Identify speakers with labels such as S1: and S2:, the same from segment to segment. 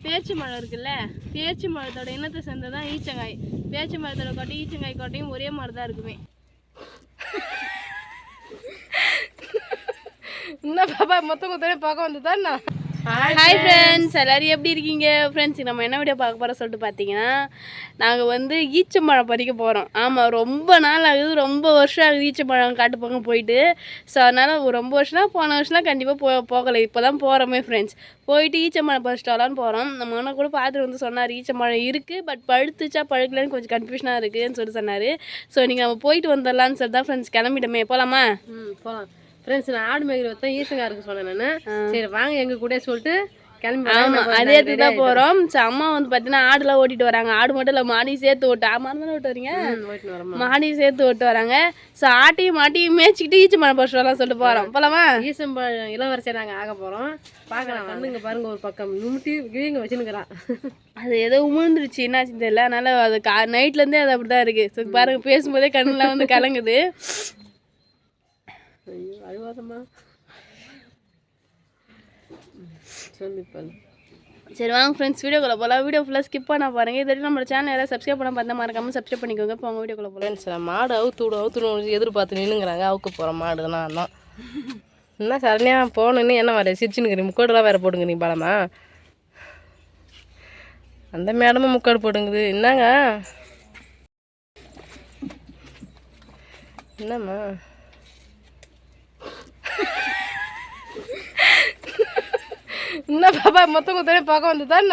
S1: பேச்சு மழை இருக்குல்ல, பேச்சு மரத்தோட இனத்தை சேர்ந்ததான் ஈச்சங்காய். பேச்சு மரத்தோட கொட்டை ஈச்சங்காய் கொட்டையும் ஒரே மாதிரி தான் இருக்குமே.
S2: என்ன பாப்பா மொத்தம் குத்தனே பார்க்க வந்துதான்.
S1: ஹாய் ஃப்ரெண்ட்ஸ், எல்லோரும் எப்படி இருக்கீங்க? ஃப்ரெண்ட்ஸ், நம்ம என்ன வீடியோ பார்க்க போகிறோம் சொல்லிட்டு பார்த்தீங்கன்னா, நாங்கள் வந்து ஈச்சம்பழம் பறிக்க போகிறோம். ஆமாம், ரொம்ப நாள் ஆகுது, ரொம்ப வருஷம் ஆகுது ஈச்சம்பழம் காட்டு பக்கம் போயிட்டு. ஸோ அதனால் ரொம்ப வருஷம்னா போன வருஷம்லாம் கண்டிப்பாக போகலை, இப்போ தான் போகிறோமே ஃப்ரெண்ட்ஸ். போயிட்டு ஈச்சம்பழம் பறிச்சிட்டு வரலான்னு போகிறோம். நம்ம அண்ணா கூட பார்த்துட்டு வந்து சொன்னார், ஈச்சம்பழம் இருக்குது, பட் பழுத்துச்சா பழுக்கலன்னு கொஞ்சம் கன்ஃபியூஷனாக இருக்குதுன்னு சொல்லிட்டு சொன்னார். ஸோ நீங்கள் நம்ம போயிட்டு வந்துடலான்னு சொல்லி தான் ஃப்ரெண்ட்ஸ் கிளம்பிட்டோமே. போகலாமா?
S2: போகலாம் ஃப்ரெண்ட்ஸ். நான் ஆடு மேய்கிற தான் ஈசங்கா இருக்கு சொன்னேன் நான். சரி வாங்க எங்கள் கூட சொல்லிட்டு கிளம்பி.
S1: ஆமாம், அதே தான் போகிறோம். ஸோ அம்மா வந்து பார்த்தீங்கன்னா ஆடுலாம் ஓட்டிட்டு வராங்க. ஆடு மட்டும் இல்லை, மாடியும் சேர்த்து ஓட்டு. ஆமாம் தானே ஓட்டு வரீங்க? மாடியும் சேர்த்து ஓட்டு வராங்க. ஸோ ஆட்டையும் மாட்டியும் மேய்ச்சிக்கிட்டு ஈச்சம்பழம் பறிச்சு வரலாம் சொல்லிட்டு போகிறோம். போகலாமா?
S2: ஈச்சம்பழம் இளவரசியாக நாங்கள் ஆக போகிறோம். பார்க்கலாம் வந்துங்க பாருங்க. ஒரு பக்கம் நுமுட்டி கிழிங்க வச்சுன்னுக்குறான். அது
S1: ஏதோ உமிழ்ந்துருச்சு, என்னாச்சு தெரியல. அதனால அது நைட்லேருந்தே அது அப்படி தான் இருக்குது. ஸோ பாருங்க, பேசும்போதே கண்ணுலாம் வந்து கலங்குது.
S2: ஐயோ அழுவாதம்மா, சொல்லிப்பாரு.
S1: சரி வாங்க ஃப்ரெண்ட்ஸ், வீடியோக்குள்ளே போகலாம். வீடியோ ஃபுல்லாக ஸ்கிப் பண்ண பாருங்கள். இது வரைக்கும் நம்ம சேனல் யாராவது சப்ஸ்கிரைப் பண்ண பார்த்தா மறக்காமல் சப்ஸ்கிரைப் பண்ணிக்கோங்க. போங்க வீடியோக்குள்ளே போகலாம்.
S2: ஃப்ரெண்ட்ஸ், மாடு அவுத்துடும் எதிர்பார்த்து நின்றுங்கிறாங்க. அவுக்க போகிறோம் மாடுனா அண்ணா. என்ன சரணியா போகணுன்னு என்ன வர சிரிச்சுன்னுக்கிறீங்க? முக்கோடுலாம் வேறு போடுங்கிறீங்க பாலமா. அந்த மேடமும் முக்காடு போடுங்குது. என்னங்க என்னம்மா? என்ன பாப்பா மொத்தம் குத்தனே பார்க்க வந்துதான்.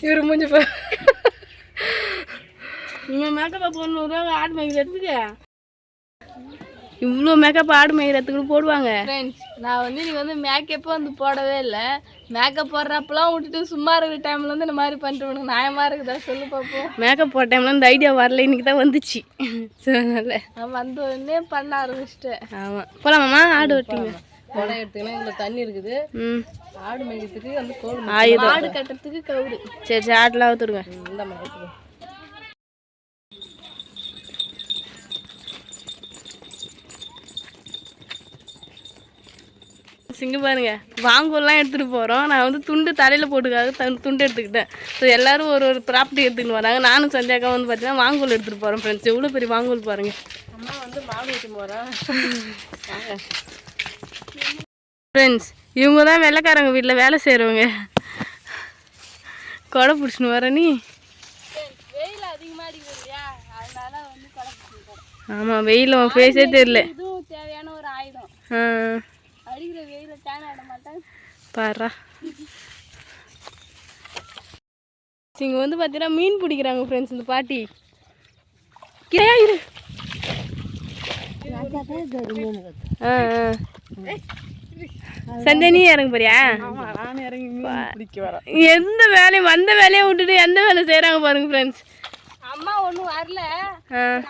S2: இவரு மூஞ்சி
S1: நீங்கள் மேக்கப்பா போடணும். ஆடு மேய்க்கிறதுக்கு இவ்வளோ மேக்கப் ஆடு மேய்கிறதுக்கு போடுவாங்க ஃப்ரெண்ட்ஸ். நான் வந்து நீங்கள் வந்து மேக்கப்போ வந்து போடவே இல்லை. மேக்கப் போடுறப்பெல்லாம் விட்டுட்டு சும்மா இருக்கிற டைமில் வந்து இந்த மாதிரி பண்ணிட்டு நியாயமாக இருக்குதா சொல்லு பார்ப்போம். மேக்கப் போட்ட டைமில் இந்த ஐடியா வரல, இன்றைக்கி தான் வந்துச்சு. ஸோ அதனால் நான் வந்த உடனே பண்ண ஆரம்பிச்சிட்டேன். ஆமாம், போகலாமாம்மா? ஆடு வெட்டிங்க
S2: கொடை எடுத்துக்கினா இதில் தண்ணி இருக்குது. ஆடு மேய்க்கிறதுக்கு வந்து கோடு
S1: ஆடு கட்டுறதுக்கு கவுடு. சரி சரி, ஆடெலாம் ஊற்றுடுங்க.
S2: இந்த மாதிரி
S1: இங்கே பாருங்க, வாங்கலாம் எடுத்துகிட்டு போகிறோம். நான் வந்து துண்டு தலையில் போட்டுக்காக துண்டு எடுத்துக்கிட்டேன். ஸோ எல்லோரும் ஒரு ஒரு ப்ராப்பர்ட்டி எடுத்துக்கிட்டு வராங்க. நானும் சந்தியாக்கா வந்து பார்த்தீங்கன்னா வாங்கோல் எடுத்துகிட்டு போகிறோம் ஃப்ரெண்ட்ஸ். எவ்வளோ பெரிய வாங்கோல் பாருங்கள்.
S2: அம்மா வந்து மாடு ஊற்றி போகிறேன்
S1: ஃப்ரெண்ட்ஸ். இவங்க தான் வெள்ளைக்காரங்க வீட்டில் வேலை செய்கிறவங்க. கொடை பிடிச்சின்னு வர நீ. வெயில் அதிகமாக அடிக்குது இல்லையா, அதனால வந்து கொடை பிடிச்சின்னு. ஆமாம், வெயில் உன் ஃபேஸே தெரியல. இதுவும் தேவையான ஒரு ஆயுதம். அடிக்கிற வெயில டேன் ஆட மாட்டேன் பாரா. இங்கே வந்து பார்த்தீங்கன்னா மீன் பிடிக்கிறாங்க ஃப்ரெண்ட்ஸ். இந்த பாட்டி சந்தியா நீ இறங்க போறியா? எந்த வேலையும் வந்த வேலையை விட்டுட்டு எந்த வேலை செய்கிறாங்க பாருங்க ஃப்ரெண்ட்ஸ். அம்மா ஒன்றும் வரல,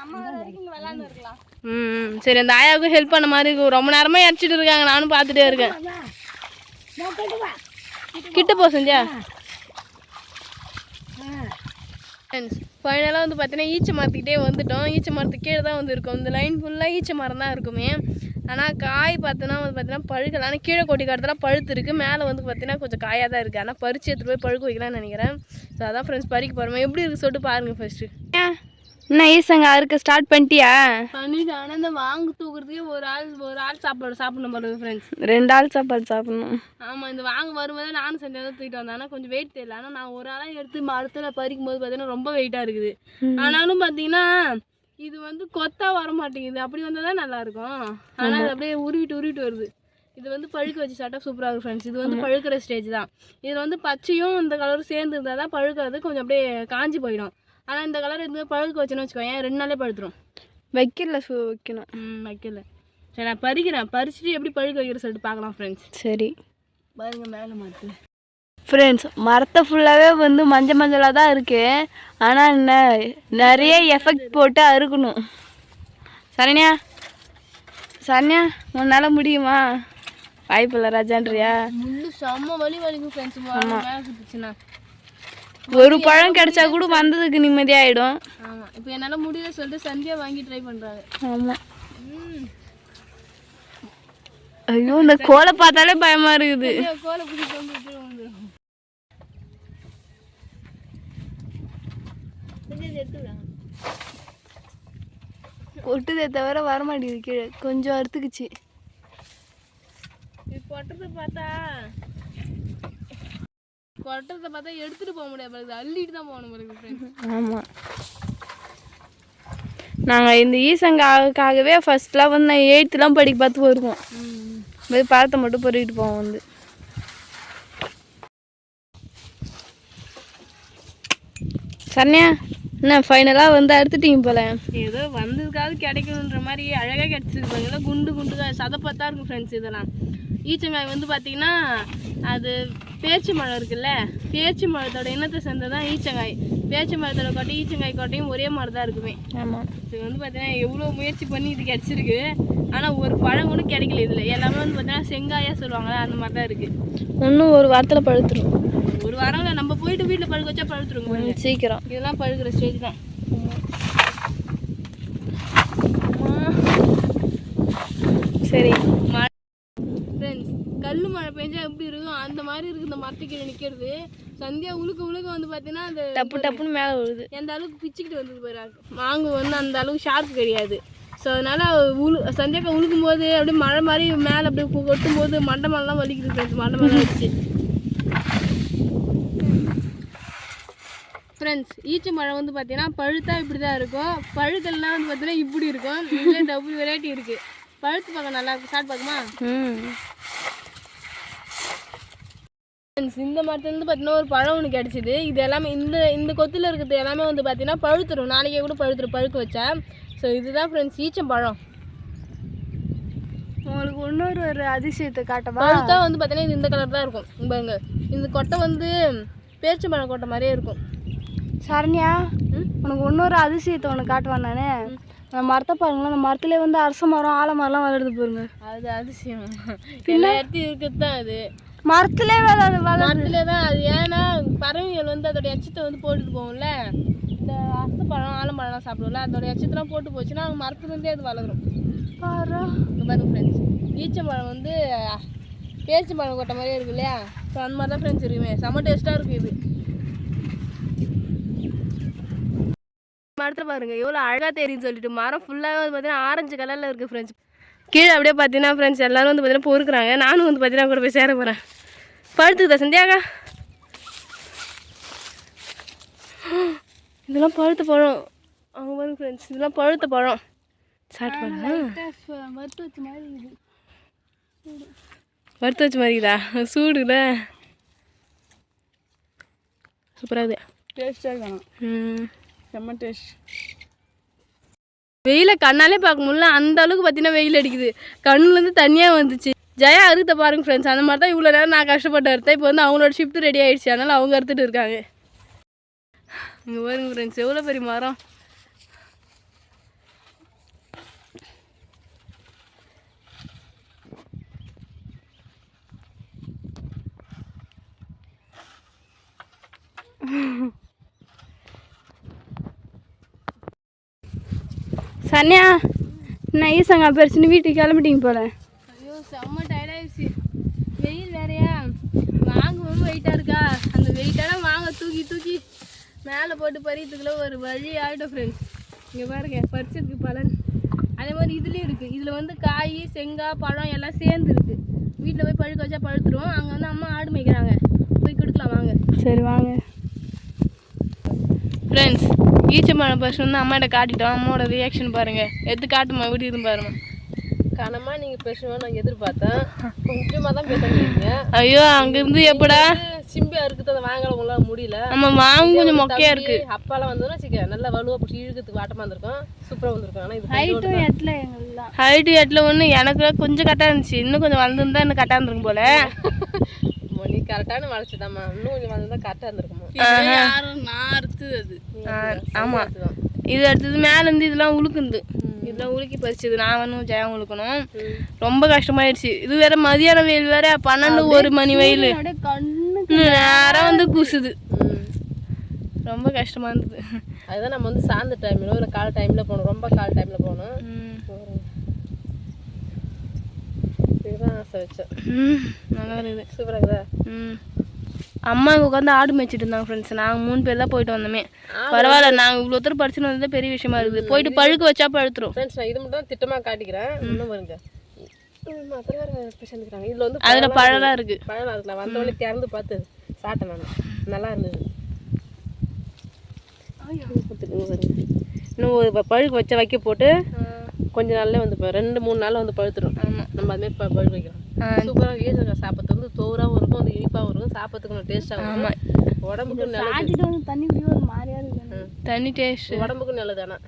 S1: அம்மா வரைக்கும் விளாண்டு இருக்கலாம். சரி, அந்த ஆயாவுக்கும் ஹெல்ப் பண்ண மாதிரி இருக்கும். ரொம்ப நேரமாக இறச்சிட்டு இருக்காங்க, நானும் பார்த்துட்டே இருக்கேன். கிட்ட போ செஞ்சா. ஃப்ரெண்ட்ஸ், ஃபைனலாக வந்து பார்த்தீங்கன்னா ஈச்ச மரத்துக்கிட்டே வந்துட்டோம். ஈச்ச மரத்துக்கு கீழே தான் வந்து இருக்கும். இந்த லைன் ஃபுல்லாக ஈச்ச மரம் தான் இருக்குமே. ஆனால் காய் பார்த்தோன்னா வந்து பார்த்தீங்கன்னா பழுக்கல. ஆனால் கீழே கொட்டி காட்டுறதுலாம் பழுத்து இருக்குது. மேலே வந்து பார்த்தீங்கன்னா கொஞ்சம் காயாக தான் இருக்குது. ஆனால் பறித்து எடுத்துகிட்டு போய் பழுக்க வைக்கலாம்னு நினைக்கிறேன். ஸோ அதான் ஃப்ரெண்ட்ஸ் பறிக்க போகிறோம். எப்படி இருக்குது சொல்லிட்டு பாருங்கள் ஃபஸ்ட்டு. என்ன ஈசங்க அறுக்க ஸ்டார்ட் பண்ணிட்டியா? பண்ணிட்டு. ஆனால் இந்த வாங்கு தூக்குறதுக்கே ஒரு ஆள் சாப்பாடு சாப்பிடணும் போடுறது ஃப்ரெண்ட்ஸ். 2 ஆள் சாப்பாடு சாப்பிடணும். ஆமாம், இந்த வாங்க வரும்போது நானும் செஞ்சு தான் தூக்கிட்டு வந்தேன். ஆனால் கொஞ்சம் வெயிட் தெரியல. ஆனால் நான் ஒரு ஆளாக எடுத்து மரத்தில் பறிக்கும் போது பார்த்தீங்கன்னா ரொம்ப வெயிட்டாக இருக்குது. ஆனாலும் பார்த்தீங்கன்னா இது வந்து கொத்தா வர மாட்டேங்குது. அப்படி வந்தால் தான் நல்லாயிருக்கும். ஆனால் அது அப்படியே உருவிட்டு வருது. இது வந்து பழுக்க வச்சு சாப்பிட்டா சூப்பராக இருக்கும் ஃப்ரெண்ட்ஸ். இது வந்து பழுக்கிற ஸ்டேஜ் தான். இதில் வந்து பச்சையும் இந்த கலரும் சேர்ந்து இருந்தால் தான் பழுக்கிறது கொஞ்சம் அப்படியே காஞ்சி போயிடும். ஆனால் இந்த கலர் எதுவுமே பழுக்க வச்சுன்னு வச்சுக்கோங்க, 2 நாளே பழுத்துரும். வைக்கல வைக்கணும். வைக்கல. சரி, நான் பறிக்கிறேன். பறிச்சுட்டு எப்படி பழுக்க வைக்கிற சொல்லிட்டு பார்க்கலாம் ஃப்ரெண்ட்ஸ். சரி பாருங்க, மேலே மாற்று ஃப்ரெண்ட்ஸ். மரத்தை ஃபுல்லாகவே வந்து மஞ்சளாக தான் இருக்குது. ஆனால் என்ன நிறைய எஃபெக்ட் போட்டு அறுக்கணும். சரண்யா உன்னால் முடியுமா? வாய்ப்பில்லை ராஜான்றியா? முள்ளு செம்ம வலிக்கும் ஃப்ரெண்ட்ஸ். மேலே சுற்றுச்சுன்னா ஒரு பழம் கிடைச்சா கூட வந்ததுக்கு நிம்மதியாகிடும். ஆமாம், இப்போ என்னால் முடியல சொல்லிட்டு சந்தியா வாங்கி ட்ரை பண்ணுறாங்க. ஆமாம்,
S3: ஐயோ இந்த கோலை பார்த்தாலே பயமா இருக்குது.
S1: கோலை பிடிச்சி வந்துடும்.
S3: கொட்டுதே தவிர வரமாட்டேங்குது கீழே. கொஞ்சம் அறுத்துக்குச்சு.
S1: இது கொட்டுறதை பார்த்தா எடுத்துட்டு போக முடியாது, அள்ளிட்டு தான் போகணும்.
S3: ஆமாம், நாங்கள் இந்த ஈசங்காகவே ஃபர்ஸ்ட்லாம் வந்து நான் 8th படிக்க பார்த்து வருவோம். போய் பழத்தை மட்டும் பொறிக்கிட்டு போவோம் வந்து. சரண்யா என்ன ஃபைனலாக வந்து அறுத்துட்டீங்க போல.
S1: ஏதோ வந்ததுக்காவது கிடைக்கணுன்ற மாதிரி அழகாக கிடச்சிருக்கு. குண்டு குண்டுగా சதப்பத்தா இருக்கும் ஃப்ரெண்ட்ஸ். இதெல்லாம் ஈச்சங்காய் வந்து பார்த்தீங்கன்னா அது பேச்சு மழை இருக்குல்ல, பேச்சு மழத்தோட இனத்தை சேர்ந்தது தான் ஈச்சங்காய். பேச்சு மழத்தோட கொட்டையும் ஈச்சங்காய் கொட்டையும் ஒரே மாதிரி தான் இருக்குமே.
S3: ஆமாம்,
S1: இது வந்து பார்த்தீங்கன்னா எவ்வளோ முயற்சி பண்ணி இது கிடச்சிருக்கு. ஆனால் ஒரு பழம் கூட கிடைக்கல. இதில் எல்லாமே வந்து பார்த்தீங்கன்னா செங்காயாக சொல்லுவாங்களே அந்த மாதிரி தான் இருக்குது.
S3: இன்னும் ஒரு வாரத்தில் பழுத்துரும்.
S1: ஒரு வாரம்ல நம்ம போயிட்டு வீட்டில் பழுக்க வச்சா பழுத்துருங்க
S3: சீக்கிரம்.
S1: இதெல்லாம் பழுக்கிற ஸ்டேஜ் தான்.
S3: சரி
S1: ஃப்ரெண்ட்ஸ், கல் மழை பெஞ்சா எப்படி இருக்கும் அந்த மாதிரி இருக்குது இந்த மரத்துக்கீழே நிற்கிறது. சந்தியா உழுக்க வந்து பார்த்தீங்கன்னா அந்த
S3: டப்பு டப்புன்னு மேலே விழுது.
S1: எந்த அளவுக்கு பிச்சுக்கிட்டு வந்தது போயிடாது. மாங்கு வந்து அந்த அளவுக்கு ஷார்ப் கிடையாது. ஸோ அதனால் சந்தியாக்கா உழுக்கும் போது அப்படியே மழை மாதிரி மேலே அப்படியே கொட்டும் போது மண்டை மேலாம் வலிக்குது ஃப்ரெண்ட்ஸ். மண்டை மேலே வச்சு ஃப்ரெண்ட்ஸ், ஈச்ச மழை வந்து பார்த்தீங்கன்னா பழுத்தா இப்படி தான் இருக்கும். பழுக்கெல்லாம் வந்து பார்த்தீங்கன்னா இப்படி இருக்கும். இதில் டபுள் வெரைட்டி இருக்குது. பழுத்து பார்க்க நல்லா இருக்கும். சாப்பிட்டு பார்க்குமா? இந்த மரத்துலேருந்து பார்த்தீங்கன்னா ஒரு பழம் ஒன்று கிடச்சிது. இது எல்லாமே இந்த கொத்தில் இருக்கிறது எல்லாமே வந்து பார்த்தீங்கன்னா பழுத்துரும். நாளைக்கே கூட பழுத்துரும் பழுக்க வச்சா. ஸோ இதுதான் ஃப்ரெண்ட்ஸ் ஈச்சம் பழம்.
S3: உங்களுக்கு இன்னொரு அதிசயத்தை காட்டவா?
S1: பழுத்தா வந்து பார்த்தீங்கன்னா இது இந்த கலர் தான் இருக்கும் பாருங்க. இந்த கொட்டை வந்து பேரிச்சம்பழம் கொட்டை மாதிரியே இருக்கும்.
S3: சரண்யா, உனக்கு இன்னொரு அதிசயத்தை ஒன்று காட்டுவான் நான். அந்த மரத்தை பாருங்களேன், அந்த மரத்துலேயே வந்து அரச மரம் ஆலமரம்லாம் வளருது பாருங்க.
S1: அது அதிசயம். எல்லா இடத்தையும் இருக்கிறது தான் அது.
S3: மரத்துலே
S1: மரத்துலே தான் அது. ஏன்னா பறவைகள் வந்து அதோட எச்சத்தை வந்து போட்டுட்டு போகும்ல. இந்த அரச பழம் ஆலமரம்லாம் சாப்பிடும்ல, அதோட எச்சத்தெல்லாம் போட்டு போச்சுன்னா அவங்க மரத்துலேருந்தே அது வளரும். பாருங்க ஃப்ரெண்ட்ஸ், ஈச்சம்பழம் வந்து பேரிச்சம்பழம் கொட்டை மாதிரியே இருக்கு இல்லையா? ஸோ அந்த மாதிரி தான் ஃப்ரெண்ட்ஸ் இருக்குமே. செம்ம டேஸ்ட்டாக இருக்குது இது. மரத்தில் பாருங்கள் எவ்வளோ அழகாக தெரியுன்னு சொல்லிட்டு. மரம் ஃபுல்லாக வந்து பார்த்தீங்கன்னா ஆரஞ்சு கலரில் இருக்குது ஃப்ரெண்ட்ஸ். கீழே அப்படியே பார்த்தீங்கன்னா ஃப்ரெண்ட்ஸ் எல்லோரும் வந்து பார்த்தீங்கன்னா பொறுக்குறாங்க. நானும் வந்து பார்த்தீங்கன்னா கூட போய் சேர போகிறேன். பழுத்துக்குதா சந்தியாக்கா? இதெல்லாம் பழுத்த பழம். அவங்க பாருங்க ஃப்ரெண்ட்ஸ், இதெல்லாம் பழுத்த பழம். சாப்பிட்டு பாருங்க. வறுத்து வச்ச மாதிரி இது. வறுத்து வச்ச மாதிரிதா? சூடுல சூப்பராக இருக்குது.
S3: டேஸ்ட்டாக இருக்கணும். செம்ம டேஸ்ட்.
S1: வெயிலை கண்ணாலே பார்க்க முடியல, அந்த அளவுக்கு பார்த்தீங்கன்னா வெயில் அடிக்குது. கண்ணுலேருந்து தனியாக வந்துச்சு. ஜெயா அறுத்த பாருங்க ஃப்ரெண்ட்ஸ். அந்த மாதிரி தான் இவ்வளோ நேரம் நான் கஷ்டப்பட்டு அறுத்தேன். இப்போ வந்து அவங்களோட ஷிஃப்ட் ரெடி ஆகிடுச்சு, அதனால் அவங்க அறுத்துட்டு இருக்காங்க. இங்கே பாருங்க ஃப்ரெண்ட்ஸ் எவ்வளோ பெரிய மரம்.
S3: சன்யா, நான் ஈசங்கா பெருசுன்னு வீட்டுக்கு கிளம்பிட்டீங்க போல.
S1: ஐயோ செம்ம டயர்டாகிடுச்சு. வெயில் வேறையா, வாங்கவும் வெயிட்டாக இருக்கா. அந்த வெயிட்டெல்லாம் வாங்க தூக்கி தூக்கி மேலே போட்டு பறிக்கிறதுக்குள்ள ஒரு வழி ஆகிடும் ஃப்ரெண்ட்ஸ். இங்கே பாருங்க பறிச்சதுக்கு பலன். அதே மாதிரி இதுலேயும் இருக்குது. இதில் வந்து காய் செங்காய் பழம் எல்லாம் சேர்ந்து இருக்குது. வீட்டில் போய் பழுக்க வச்சா பழுத்துரும். அங்கே வந்து அம்மா ஆடு மேய்க்கிறாங்க, போய் கொடுக்கலாம் வாங்க.
S3: சரி வாங்க
S1: ஃப்ரெண்ட்ஸ். ஈச்சம்பழம் பர்ஸ் வந்து அம்மாட்ட காட்டிட்டோம். அம்மாவோட ரியாக்ஷன் பாருங்கள். எடுத்து காட்டுமா வீட்டு இருந்து பாருமா.
S2: கனமாக நீங்கள் பேசுவேன் நான் எதிர்பார்த்தேன். கொஞ்சமாக தான் பேசுறீங்க.
S1: ஐயோ அங்கேருந்து எப்படா
S2: சிம்பியாக இருக்குது, அதை வாங்கல உங்களால் முடியல.
S1: நம்ம வாங்க கொஞ்சம் மொக்கையாக இருக்குது.
S2: அப்பாலாம் வந்தோன்னா வச்சுக்க நல்லா வலுவாக பிடிச்சி இழுக்கிறதுக்கு வாட்டமாக இருந்திருக்கும். சூப்பராக வந்திருக்கும். ஆனால் இது
S3: ஹைட்டும் எட்டில் எங்கெல்லாம்
S1: ஹைட்டு எட்டில் ஒன்று எனக்கு கொஞ்சம் கரெக்டாக இருந்துச்சு. இன்னும் கொஞ்சம் வளர்ந்துருந்தா இன்னும் கரெக்டாக இருந்திருக்கும் போல.
S2: நீ கரெக்டான வளர்ச்சிதாம்மா. இன்னும் கொஞ்சம் வளர்ந்தா கரெக்டாக இருந்திருக்குமா?
S3: நான் அறுத்தது அது.
S1: ஆமாம், இது அடுத்தது மேலேருந்து இதெல்லாம் உழுக்குந்து. இதெல்லாம் உலுக்கி பறிச்சது நான் வேணும் ஜெயம் உழுக்கணும். ரொம்ப கஷ்டமாயிடுச்சு. இது வேற மதியான வெயில் வேற 12-1 மணி வெயில் நேரம் வந்து கூசுது. ரொம்ப கஷ்டமா இருந்தது.
S2: அதுதான் நம்ம வந்து சாயந்த டைம்ல இல்லை காலை டைமில் போகணும். ரொம்ப காலை டைமில் போகணும். தான் ஆசை வச்சேன்.
S1: நல்லா இருக்குது.
S2: சூப்பராக இருக்குதா?
S1: அம்மா இங்கே உட்காந்து ஆடு மேய்ச்சிட்டு இருந்தாங்க ஃப்ரெண்ட்ஸ். நாங்கள் 3 பேர் தான் போயிட்டு வந்தோமே. பரவாயில்ல, நாங்கள் இவ்வளோ தூரம் படிச்சுன்னு வந்ததே பெரிய விஷயமா இருக்குது. போயிட்டு பழுக்க வச்சா பழுத்துரும்.
S2: ஃப்ரெண்ட்ஸ் நான் இது மட்டும் தான் திட்டமாக காட்டிக்கிறேன். இன்னும் வருங்க அப்புறம் வேறு சேர்ந்துக்கிறாங்க. இதில் வந்து
S1: அதில் பழம்லாம் இருக்குது.
S2: பழம் இருக்கு. நான் வந்தவொடனே திறந்து பார்த்து சாப்பிட்டேன். நான் நல்லா இருந்தது. இன்னும் ஒரு பழுக்க வைக்க போட்டு கொஞ்ச நாள்லேயே வந்து 2-3 நாளில் வந்து பழுத்துடும். நம்ம அதுமாதிரி பழுக்க வைக்கலாம். சூப்பராக ஈஸியாக சாப்பிட்றது வந்து தோறாகவும் இருக்கும், வந்து இனிப்பாகவும் இருக்கும், சாப்பிட்றதுக்கு கொஞ்சம் டேஸ்ட்டாகவும் இருக்கும். உடம்புக்கு நல்லது.
S3: தண்ணி குடிக்க ஒரு மாதிரியா இருக்கு.
S1: தண்ணி டேஸ்ட்
S2: உடம்புக்கும் நல்லது. ஆனால்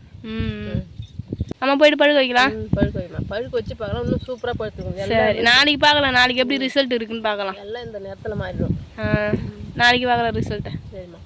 S1: நம்ம போயிட்டு பழுக்க வைக்கலாம்.
S2: பழுக்க வைக்கலாம். பழுக்க வச்சு பார்க்கலாம். இன்னும் சூப்பராக பழுத்துருக்கும்.
S1: சரி, நாளைக்கு பார்க்கலாம். நாளைக்கு எப்படி ரிசல்ட் இருக்குன்னு பார்க்கலாம்.
S2: எல்லாம் இந்த நேரத்தில் மாறிடும்.
S1: நாளைக்கு பார்க்கலாம் ரிசல்ட்டை.
S2: சரிம்மா.